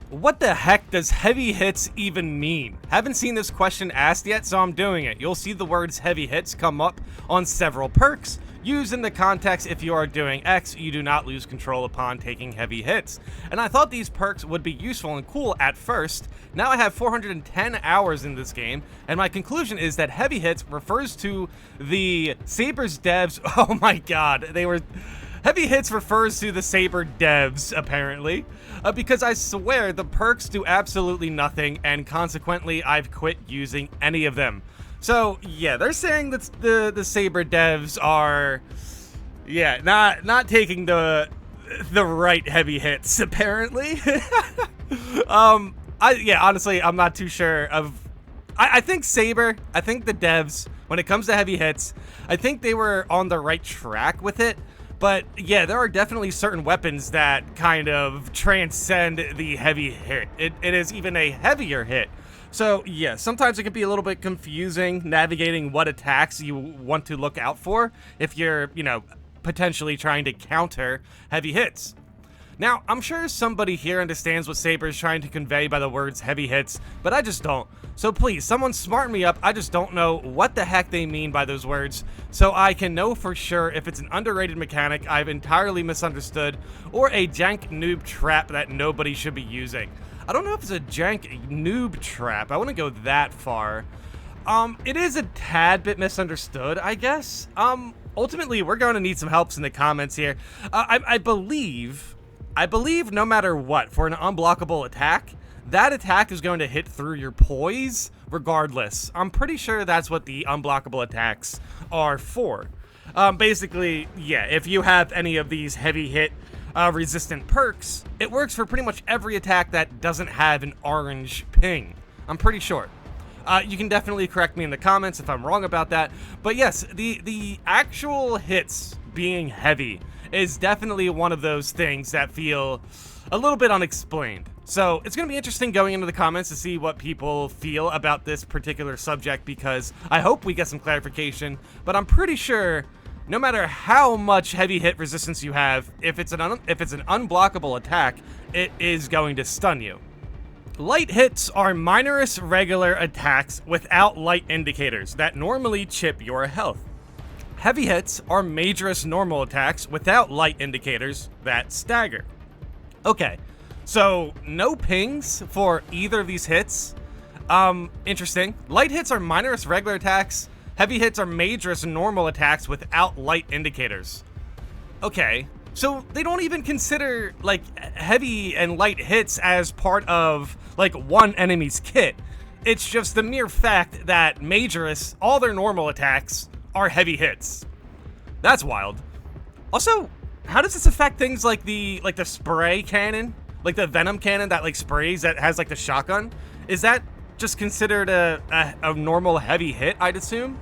What the heck does heavy hits even mean? Haven't seen this question asked yet, so I'm doing it. You'll see the words heavy hits come up on several perks. Used in the context, if you are doing X, you do not lose control upon taking heavy hits. And I thought these perks would be useful and cool at first. Now I have 410 hours in this game, and my conclusion is that heavy hits refers to the Saber's devs. Oh my god, Heavy hits refers to the Saber devs, apparently, because I swear the perks do absolutely nothing, and consequently I've quit using any of them. So yeah, they're saying that the Saber devs are, yeah, not taking the right heavy hits, apparently. Honestly, I'm not too sure of. I think Saber, I think the devs, when it comes to heavy hits, I think they were on the right track with it. But yeah, there are definitely certain weapons that kind of transcend the heavy hit. It is even a heavier hit. So yeah, sometimes it can be a little bit confusing navigating what attacks you want to look out for if you're, potentially trying to counter heavy hits. Now, I'm sure somebody here understands what Saber is trying to convey by the words heavy hits, but I just don't. So please, someone smarten me up. I just don't know what the heck they mean by those words, so I can know for sure if it's an underrated mechanic I've entirely misunderstood, or a jank noob trap that nobody should be using. I don't know if it's a jank noob trap. I wouldn't go that far. It is a tad bit misunderstood, I guess. Ultimately, we're going to need some helps in the comments here. I believe no matter what, for an unblockable attack, that attack is going to hit through your poise regardless. I'm pretty sure that's what the unblockable attacks are for. Basically, yeah, if you have any of these heavy hit resistant perks, it works for pretty much every attack that doesn't have an orange ping. I'm pretty sure. You can definitely correct me in the comments if I'm wrong about that. But yes, the actual hits being heavy is definitely one of those things that feel a little bit unexplained. So it's going to be interesting going into the comments to see what people feel about this particular subject, because I hope we get some clarification, but I'm pretty sure no matter how much heavy hit resistance you have, if it's an unblockable attack, it is going to stun you. Light hits are minorous regular attacks without light indicators that normally chip your health. Heavy hits are majorous normal attacks without light indicators that stagger. Okay, so no pings for either of these hits. Interesting. Light hits are minorous regular attacks. Heavy hits are majorous normal attacks without light indicators. Okay, so they don't even consider like heavy and light hits as part of like one enemy's kit. It's just the mere fact that majorous, all their normal attacks are heavy hits. That's wild. Also, how does this affect things like the spray cannon, like the venom cannon that like sprays, that has like the shotgun? Is that just considered a normal heavy hit, I'd assume?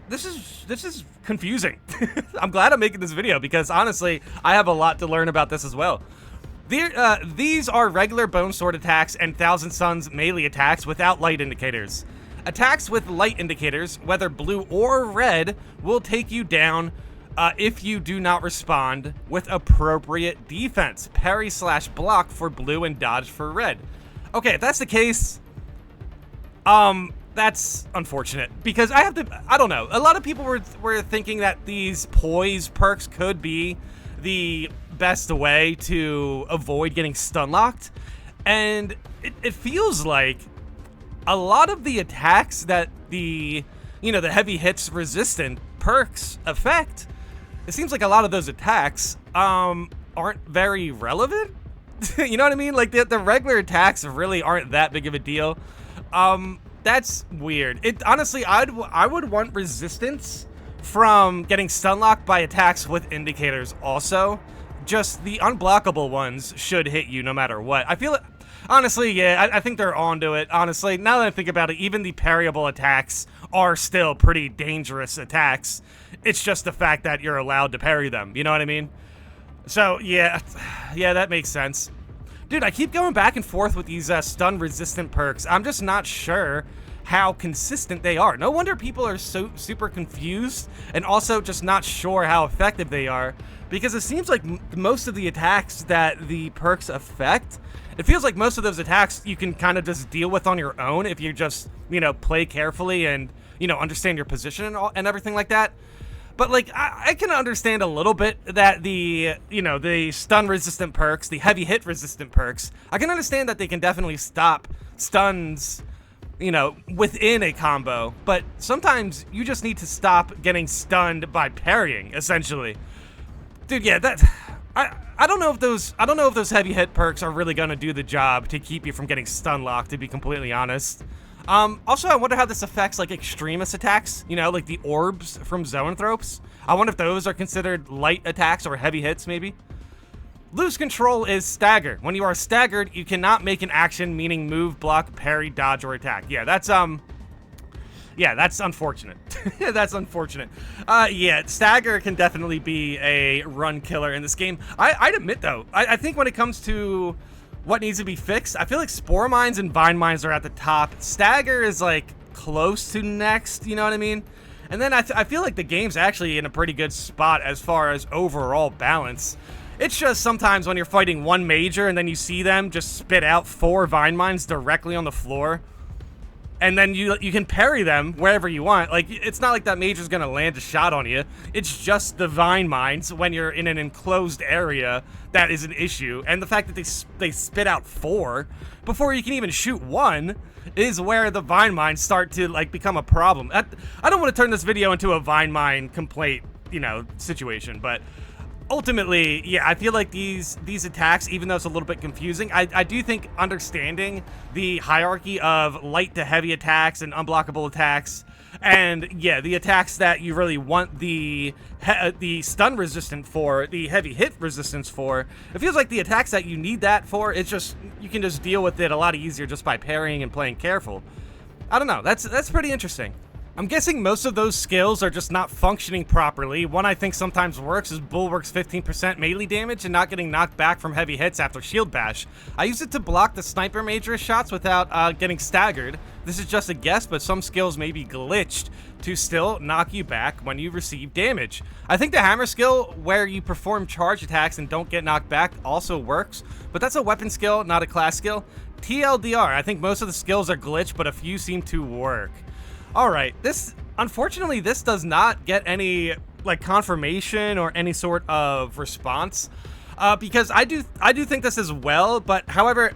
This is confusing. I'm glad I'm making this video because honestly, I have a lot to learn about this as well. These are regular bone sword attacks and Thousand Suns melee attacks without light indicators. Attacks with light indicators, whether blue or red, will take you down if you do not respond with appropriate defense. Parry/block for blue and dodge for red. Okay, if that's the case, that's unfortunate because I don't know. A lot of people were thinking that these poise perks could be the best way to avoid getting stun locked, and it feels like a lot of the attacks that the heavy hits resistant perks affect, it seems like a lot of those attacks aren't very relevant. You know what I mean? Like the regular attacks really aren't that big of a deal. That's weird. Honestly, I would want resistance from getting stun locked by attacks with indicators also. Just the unblockable ones should hit you no matter what. I feel it. Honestly, yeah, I think they're onto it. Honestly, now that I think about it, even the parryable attacks are still pretty dangerous attacks. It's just the fact that you're allowed to parry them. You know what I mean? So, yeah, that makes sense. Dude, I keep going back and forth with these stun-resistant perks. I'm just not sure how consistent they are. No wonder people are so super confused and also just not sure how effective they are, because it seems like most of the attacks that the perks affect, it feels like most of those attacks you can kind of just deal with on your own if you just, play carefully and, understand your position and everything like that. But, like, I can understand a little bit that the stun resistant perks, the heavy hit resistant perks, I can understand that they can definitely stop stuns, within a combo. But sometimes you just need to stop getting stunned by parrying, essentially. Dude, yeah, I don't know if those heavy hit perks are really gonna do the job to keep you from getting stun locked, to be completely honest. Also, I wonder how this affects, like, extremist attacks, like the orbs from Zoanthropes. I wonder if those are considered light attacks or heavy hits, maybe. Lose control is stagger. When you are staggered, you cannot make an action, meaning move, block, parry, dodge, or attack. Yeah, that's unfortunate. That's unfortunate. Yeah, stagger can definitely be a run killer in this game. I'd admit, though, I think when it comes to what needs to be fixed, I feel like Spore Mines and Vine Mines are at the top. Stagger is, like, close to next, you know what I mean? And then I feel like the game's actually in a pretty good spot as far as overall balance. It's just sometimes when you're fighting one major and then you see them just spit out 4 Vine Mines directly on the floor, and then you can parry them wherever you want. Like, it's not like that major's gonna land a shot on you. It's just the Vine Mines when you're in an enclosed area that is an issue. And the fact that they spit out 4 before you can even shoot 1 is where the Vine Mines start to, like, become a problem. I don't want to turn this video into a Vine Mine complaint, situation, but ultimately, yeah, I feel like these attacks, even though it's a little bit confusing, I do think understanding the hierarchy of light to heavy attacks and unblockable attacks, and yeah, the attacks that you really want the stun resistant for, the heavy hit resistance for, it feels like the attacks that you need that for, it's just, you can just deal with it a lot easier just by parrying and playing careful. I don't know, that's pretty interesting. I'm guessing most of those skills are just not functioning properly. One I think sometimes works is Bulwark's 15% melee damage and not getting knocked back from heavy hits after shield bash. I use it to block the sniper major shots without getting staggered. This is just a guess, but some skills may be glitched to still knock you back when you receive damage. I think the hammer skill, where you perform charge attacks and don't get knocked back, also works, but that's a weapon skill, not a class skill. TLDR, I think most of the skills are glitched, but a few seem to work. Alright, unfortunately, this does not get any, like, confirmation or any sort of response, because I do think this as well, but however,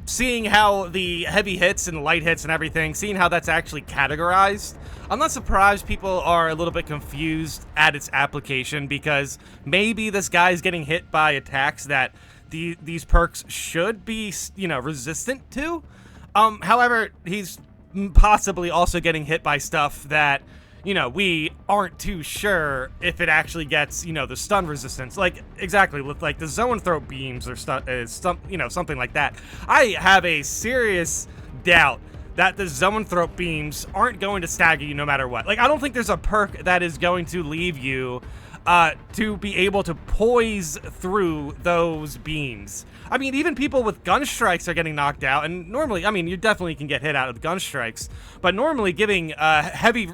seeing how the heavy hits and light hits and everything, seeing how that's actually categorized, I'm not surprised people are a little bit confused at its application, because maybe this guy's getting hit by attacks that these perks should be, resistant to. However, he's possibly also getting hit by stuff that, we aren't too sure if it actually gets, the stun resistance. Like, exactly, with, like, the Zoanthrope beams or something like that. I have a serious doubt that the Zoanthrope beams aren't going to stagger you no matter what. Like, I don't think there's a perk that is going to leave you to be able to poise through those beams. I mean, even people with gun strikes are getting knocked out, and normally, I mean, you definitely can get hit out of gun strikes, but normally giving heavy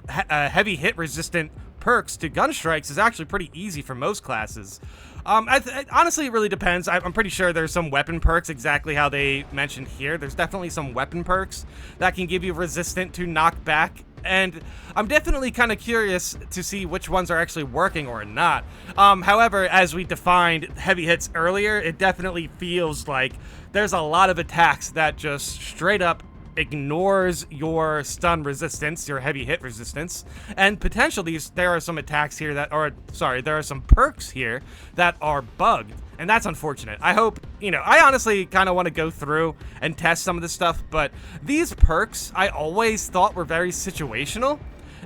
hit resistant perks to gun strikes is actually pretty easy for most classes. Honestly, it really depends. I'm pretty sure there's some weapon perks exactly how they mentioned here. There's definitely some weapon perks that can give you resistant to knockback, and I'm definitely kind of curious to see which ones are actually working or not. However, as we defined heavy hits earlier, it definitely feels like there's a lot of attacks that just straight up ignores your stun resistance, your heavy hit resistance, and potentially there are some attacks here that are, there are some perks here that are bugged, and that's unfortunate. I hope, I honestly kind of want to go through and test some of this stuff, but these perks I always thought were very situational,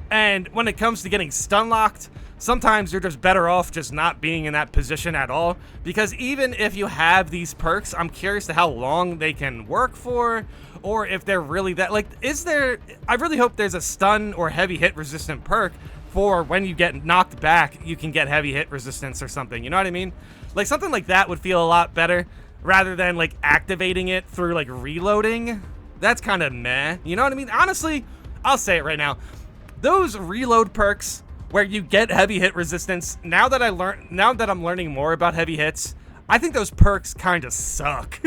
and when it comes to getting stun locked, sometimes you're just better off just not being in that position at all, because even if you have these perks, I'm curious to how long they can work for, or if they're really that, like, I really hope there's a stun or heavy hit resistant perk for when you get knocked back, you can get heavy hit resistance or something, you know what I mean? Like, something like that would feel a lot better, rather than, like, activating it through, like, reloading. That's kind of meh, you know what I mean? Honestly, I'll say it right now. Those reload perks where you get heavy hit resistance, now that I'm learning more about heavy hits, I think those perks kind of suck.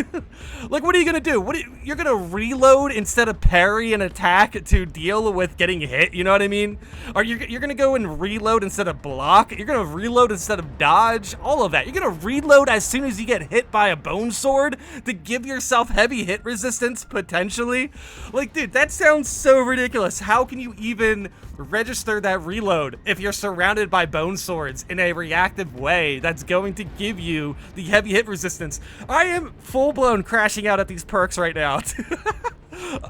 Like, what are you gonna do? You're gonna reload instead of parry an attack to deal with getting hit? You know what I mean? Or you're gonna go and reload instead of block? You're gonna reload instead of dodge? All of that. You're gonna reload as soon as you get hit by a bone sword to give yourself heavy hit resistance potentially? Like, dude, that sounds so ridiculous. How can you even register that reload if you're surrounded by bone swords in a reactive way that's going to give you the heavy hit resistance? I am full-blown crashing out at these perks right now.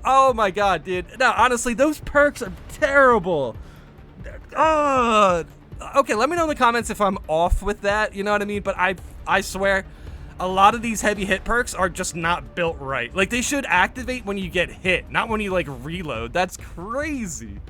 Oh my god, dude. No, honestly, those perks are terrible. Okay, let me know in the comments if I'm off with that, you know what I mean? But I swear, a lot of these heavy hit perks are just not built right. Like, they should activate when you get hit, not when you, like, reload. That's crazy.